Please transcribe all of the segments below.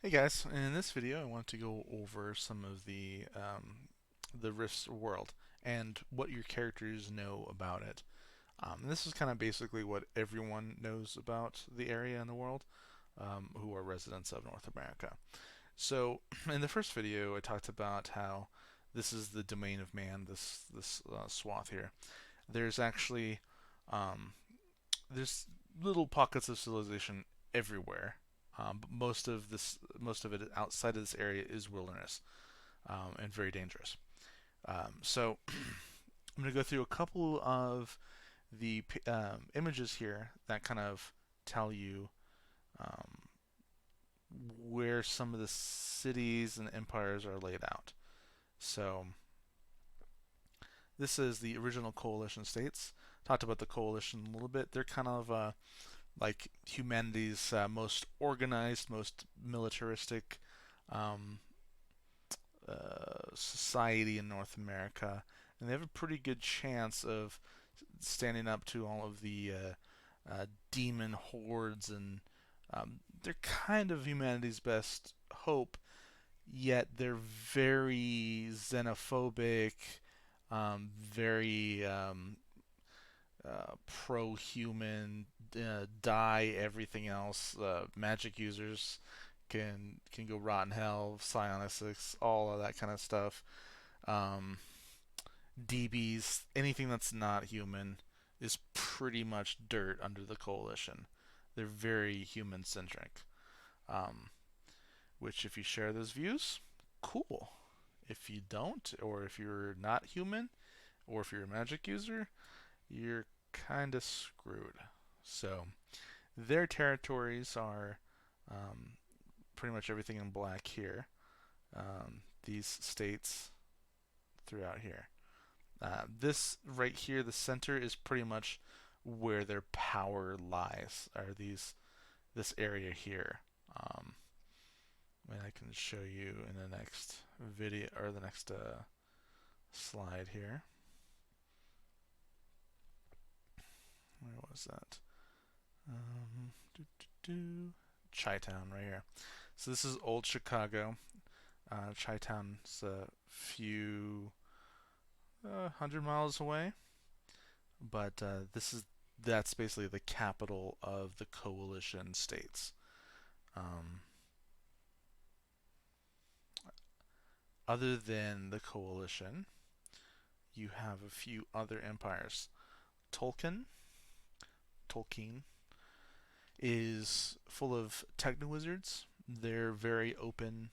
Hey guys, in this video I want to go over some of the Rift's world and what your characters know about it. This is kind of basically what everyone knows about the area and the world who are residents of North America. So in the first video I talked about how this is the domain of man, this swath here. There's actually um, there's little pockets of civilization everywhere. But most of it outside of this area is wilderness and very dangerous. So I'm going to go through a couple of the images here that kind of tell you um, where some of the cities and empires are laid out. So this is the original coalition states. Talked about the coalition a little bit. They're kind of like humanity's most organized, most militaristic um, society in North America, and they have a pretty good chance of standing up to all of the demon hordes, and they're kind of humanity's best hope. Yet they're very xenophobic, very pro-human, die everything else. Magic users can go rotten hell, psionics, all of that kind of stuff. Um, DBs, anything that's not human, is pretty much dirt under the coalition. They're very human centric. Um, which, if you share those views, cool. If you don't, or if you're not human, or if you're a magic user, you're kind of screwed. So their territories are um, pretty much everything in black here. These states throughout here. This right here, the center, is pretty much where their power lies. Are these this area here? Um, and I can show you in the next video or the next slide here. Where was that? Do, do, do. Chi-town right here. So this is old Chicago. Chi-town's a few 100 miles away, but that's basically the capital of the coalition states. Um, Other than the coalition, you have a few other empires. Tolkien is full of techno wizards. They're very open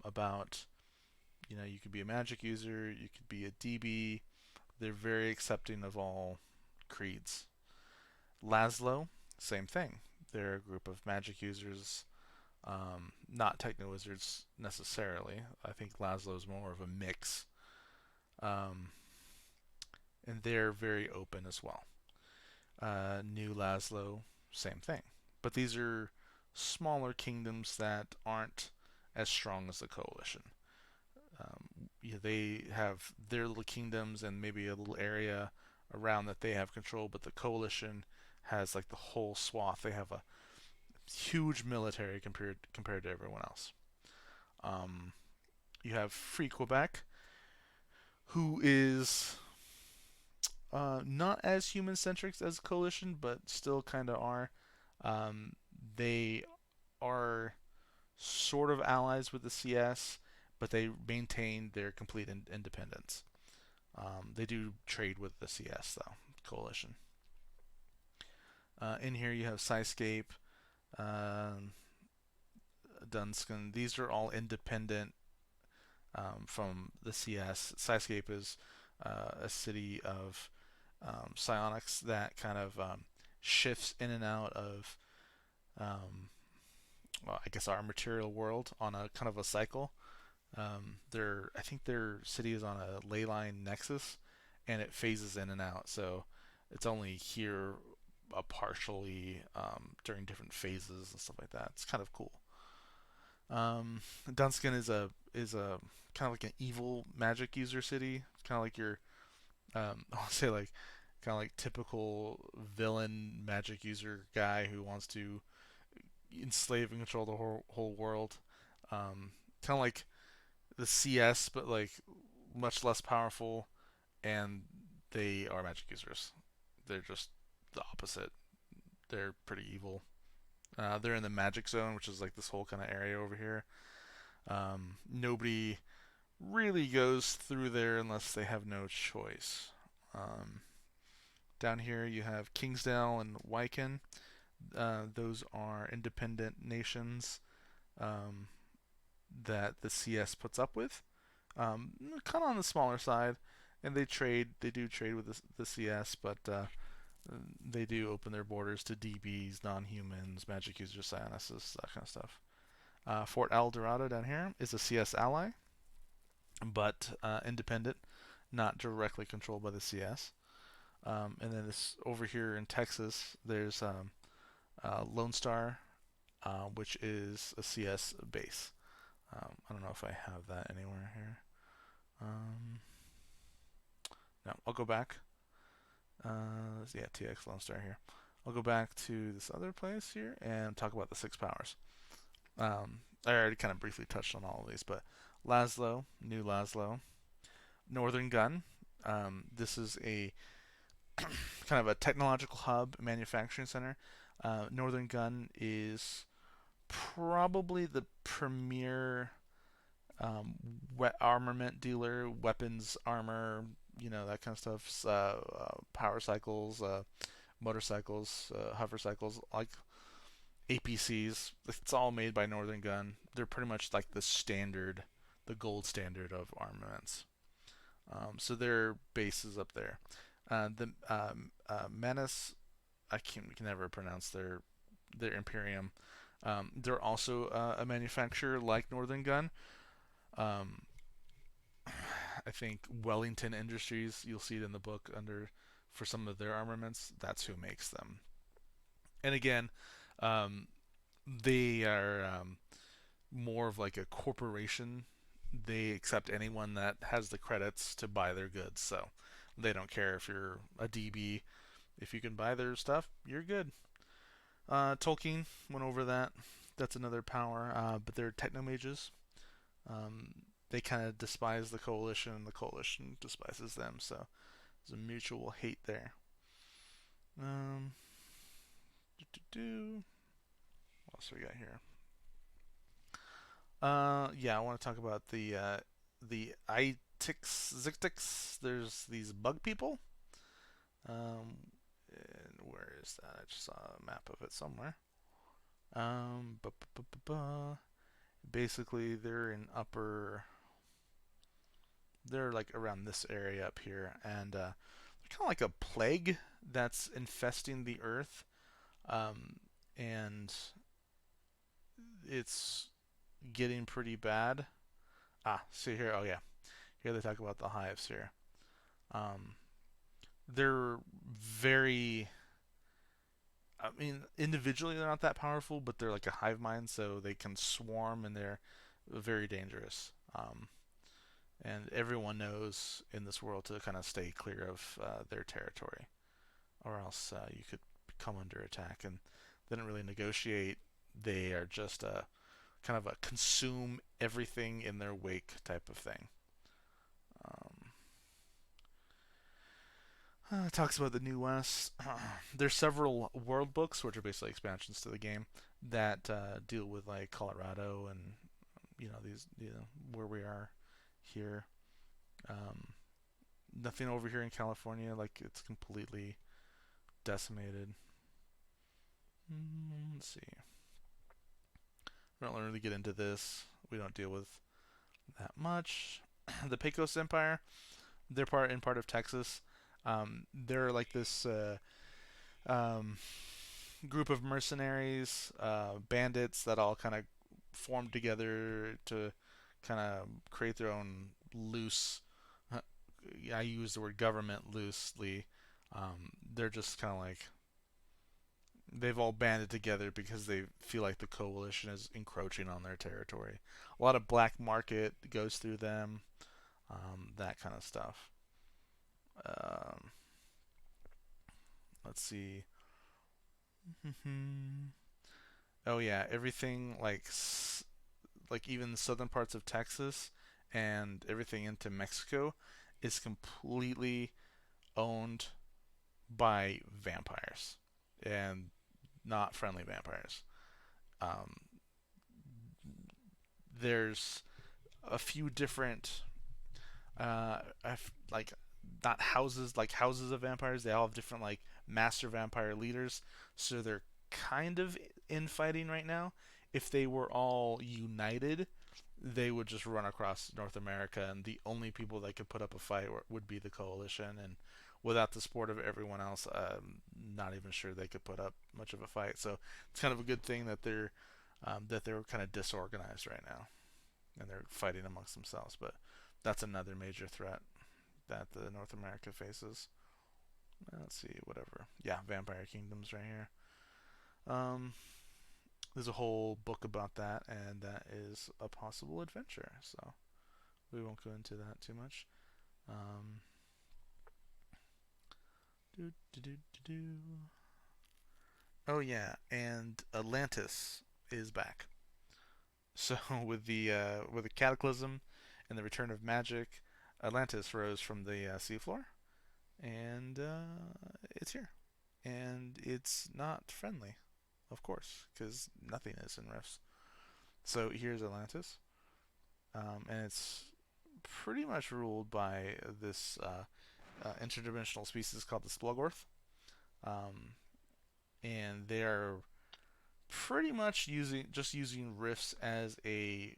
about, you could be a magic user, you could be a DB. They're very accepting of all creeds. Laszlo, same thing. They're a group of magic users, not techno wizards necessarily. I think Laszlo's more of a mix, um, and they're very open as well. New Laszlo, same thing. But these are smaller kingdoms that aren't as strong as the coalition. They have their little kingdoms and maybe a little area around that they have control, but the coalition has like the whole swath. They have a huge military compared to everyone else. Um, you have Free Quebec, who is not as human centric as Coalition, but still kind of are. They are sort of allies with the CS, but they maintain their complete independence. They do trade with the CS though, Coalition. In here you have Skyscape, um, Dunscan. These are all independent from the CS. Skyscape is a city of psionics that kind of shifts in and out of, um, well, I guess, our material world on a kind of a cycle. I think their city is on a ley line nexus, and it phases in and out. So it's only here partially during different phases and stuff like that. It's kind of cool. Dunscan is a kind of like an evil magic user city. It's kind of like your I'll say like kind of like typical villain magic user guy who wants to enslave and control the whole world. Kind of like the CS, but like much less powerful, and they are magic users. They're just the opposite. They're pretty evil. They're in the magic zone, which is like this whole kind of area over here. Nobody really goes through there unless they have no choice. Um, Down here you have Kingsdale and Wyken. Those are independent nations um, that the CS puts up with. Kind of on the smaller side, and they trade. They do trade with the CS, but they do open their borders to DBs, non-humans, magic users, psionists, that kind of stuff. Fort El Dorado down here is a CS ally, but independent, not directly controlled by the CS. And then this over here in Texas, there's Lone Star, which is a CS base. I don't know if I have that anywhere here. Um, no, I'll go back. Yeah, TX Lone Star here. I'll go back to this other place here and talk about the six powers. I already kind of briefly touched on all of these, but Laszlo, New Laszlo, Northern Gun. This is a kind of a technological hub, manufacturing center. Northern Gun is probably the premier armament dealer, weapons, armor, that kind of stuff. Power cycles, motorcycles, hover cycles, like APCs. It's all made by Northern Gun. They're pretty much like the standard, the gold standard of armaments. So their base is up there. The Menace, can never pronounce their Imperium. They're also a manufacturer like Northern Gun. Um, I think Wellington Industries, you'll see it in the book under for some of their armaments. That's who makes them. And again, um, they are more of like a corporation. They accept anyone that has the credits to buy their goods. So they don't care if you're a DB. If you can buy their stuff, you're good. Tolkien went over that. That's another power, but they're technomages. Um, they kind of despise the coalition, and the coalition despises them. So there's a mutual hate there. Um, what else we got here? Yeah, I want to talk about the Itix Zictix. There's these bug people. Um, and where is that? I just saw a map of it somewhere. Bu- bu- bu- bu- Basically, they're in upper. They're like around this area up here, and they're kind of like a plague that's infesting the earth. Um, and it's getting pretty bad. See here. Oh yeah, here they talk about the hives here. Um, they're very. I mean, individually they're not that powerful, but they're like a hive mind, so they can swarm and they're very dangerous. And everyone knows in this world to kind of stay clear of their territory, or else you could come under attack. And they don't really negotiate. They are just a kind of a consume everything in their wake type of thing. Um, it talks about the New West. There's several world books, which are basically expansions to the game, that deal with like Colorado and these where we are here. Um, Nothing over here in California, like it's completely decimated. Let's see. We don't really get into this. We don't deal with that much. The Pecos Empire, they're part of Texas. They're like this um, group of mercenaries, bandits that all kind of formed together to kind of create their own loose. I use the word government loosely. They're just kind of like they've all banded together because they feel like the coalition is encroaching on their territory. A lot of black market goes through them, that kind of stuff. Um, let's see. Oh yeah, everything like like even southern parts of Texas and everything into Mexico is completely owned by vampires and not friendly vampires. Um, there's a few different like not houses like houses of vampires. They all have different like master vampire leaders, so they're kind of infighting right now. If they were all united, they would just run across North America, and the only people that could put up a fight would be the coalition. And without the support of everyone else, not even sure they could put up much of a fight. So it's kind of a good thing that they're kind of disorganized right now, and they're fighting amongst themselves. But that's another major threat that the North America faces. Let's see, whatever. Yeah, Vampire Kingdoms right here. Um, there's a whole book about that, and that is a possible adventure. So we won't go into that too much. Um, do, do, do, do, do. Oh yeah, and Atlantis is back. So with the cataclysm and the return of magic, Atlantis rose from the seafloor, and it's here, and it's not friendly, of course, because nothing is in Rifts. So here's Atlantis, and it's pretty much ruled by this interdimensional species called the Splugorth, um, and they're pretty much using Rifts as a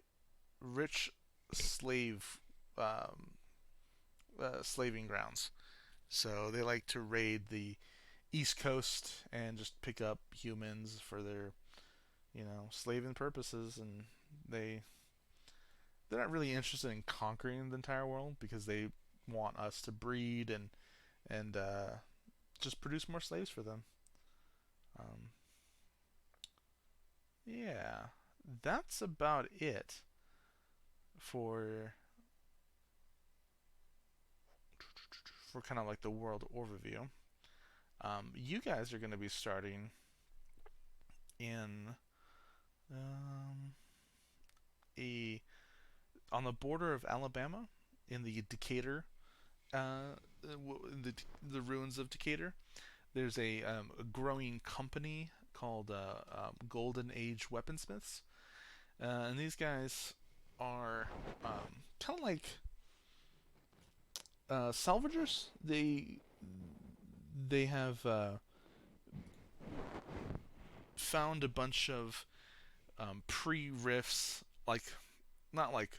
rich slave slaving grounds. So they like to raid the East Coast and just pick up humans for their, slaving purposes, and they're not really interested in conquering the entire world because they want us to breed and just produce more slaves for them. Um, yeah, that's about it for kind of like the world overview. You guys are going to be starting in um, a on the border of Alabama in the Decatur, the ruins of Decatur. There's a growing company called Golden Age Weaponsmiths, and these guys are kind of like salvagers. They have found a bunch of pre-riffs, like not like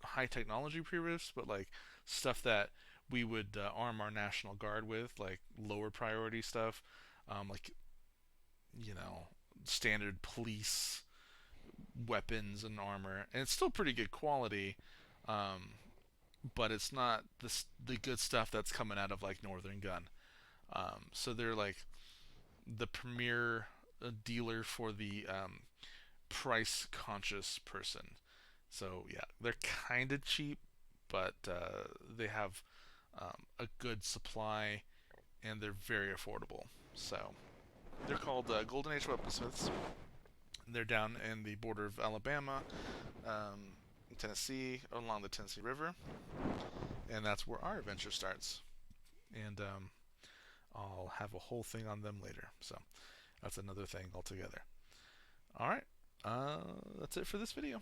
high technology pre-riffs, but like stuff that we would arm our National Guard with, like lower priority stuff, like you know standard police weapons and armor, and it's still pretty good quality, um, but it's not the good stuff that's coming out of like Northern Gun. So they're like the premier dealer for the price conscious person. So yeah, they're kind of cheap, but they have a good supply and they're very affordable. So they're called Golden Age Weaponsmiths. They're down in the border of Alabama, Tennessee, along the Tennessee River, and that's where our adventure starts. And I'll have a whole thing on them later. So that's another thing altogether. All right, that's it for this video.